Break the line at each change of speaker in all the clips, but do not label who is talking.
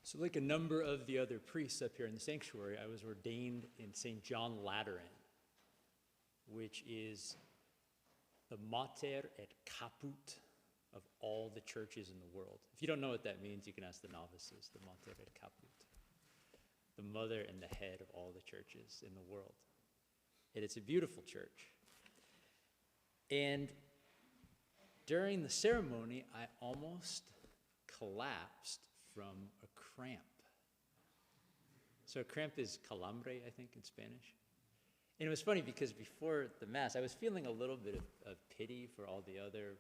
So like a number of the other priests up here in the sanctuary, I was ordained in St. John Lateran, which is the mater et caput of all the churches in the world. If you don't know what that means, you can ask the novices, the mater et caput, the mother and the head of all the churches in the world. And it's a beautiful church. And during the ceremony, I almost collapsed from a cramp. So a cramp is calambre, I think, in Spanish. And it was funny because before the Mass, I was feeling a little bit of pity for all the other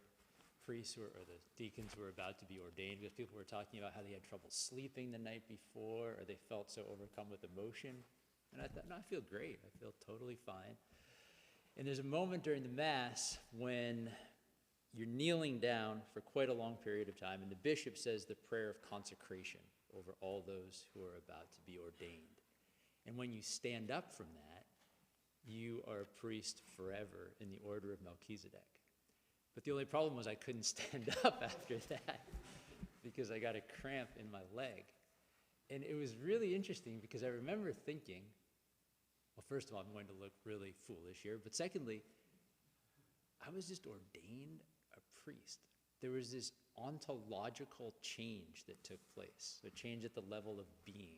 priests or the deacons who were about to be ordained, because people were talking about how they had trouble sleeping the night before, or they felt so overcome with emotion. And I thought, no, I feel great. I feel totally fine. And there's a moment during the Mass when you're kneeling down for quite a long period of time, and the bishop says the prayer of consecration over all those who are about to be ordained. And when you stand up from that, you are a priest forever in the order of Melchizedek. But the only problem was I couldn't stand up after that because I got a cramp in my leg. And it was really interesting because I remember thinking, well, first of all, I'm going to look really foolish here. But secondly, I was just ordained a priest. There was this ontological change that took place, a change at the level of being,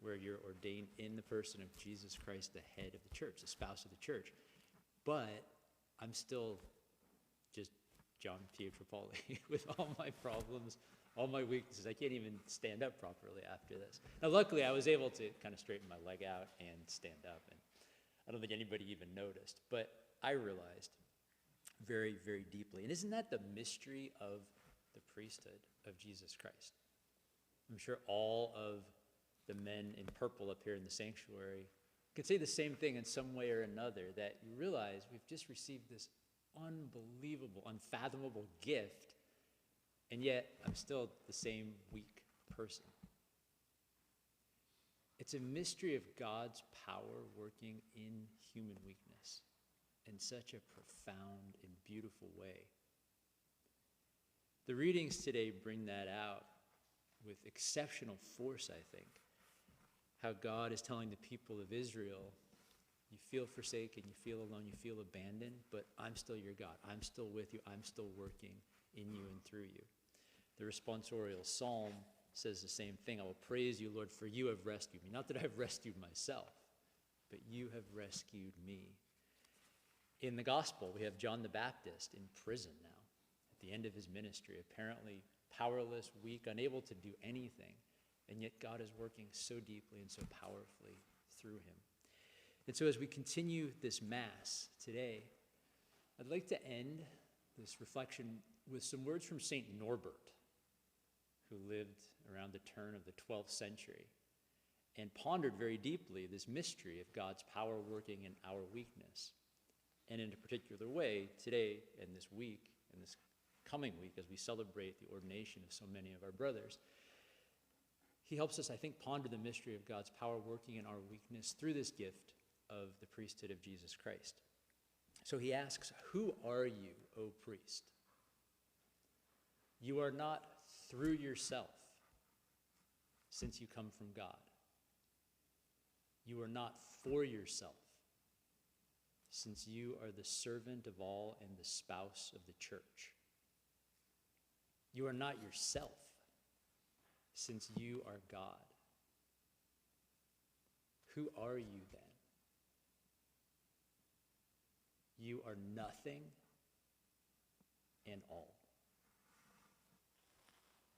where you're ordained in the person of Jesus Christ, the head of the church, the spouse of the church. But I'm still just John Pietropaoli with all my problems, all my weaknesses. I can't even stand up properly after this. Now, luckily, I was able to kind of straighten my leg out and stand up, and I don't think anybody even noticed. But I realized very, very deeply. And isn't that the mystery of the priesthood of Jesus Christ? I'm sure all of the men in purple up here in the sanctuary could say the same thing in some way or another, that you realize we've just received this unbelievable, unfathomable gift, and yet I'm still the same weak person. It's a mystery of God's power working in human weakness in such a profound and beautiful way. The readings today bring that out with exceptional force, I think. How God is telling the people of Israel, you feel forsaken, you feel alone, you feel abandoned, but I'm still your God. I'm still with you. I'm still working in you and through you. The responsorial psalm says the same thing. I will praise you, Lord, for you have rescued me. Not that I have rescued myself, but you have rescued me. In the gospel, we have John the Baptist in prison now, at the end of his ministry, apparently powerless, weak, unable to do anything. And yet God is working so deeply and so powerfully through him. And so as we continue this Mass today, I'd like to end this reflection with some words from St. Norbert, who lived around the turn of the 12th century and pondered very deeply this mystery of God's power working in our weakness. And in a particular way, today and this week, and this coming week, as we celebrate the ordination of so many of our brothers, he helps us, I think, ponder the mystery of God's power working in our weakness through this gift of the priesthood of Jesus Christ. So he asks, who are you, O priest? You are not through yourself, since you come from God. You are not for yourself, since you are the servant of all and the spouse of the church. You are not yourself, since you are God. Who are you then? You are nothing and all.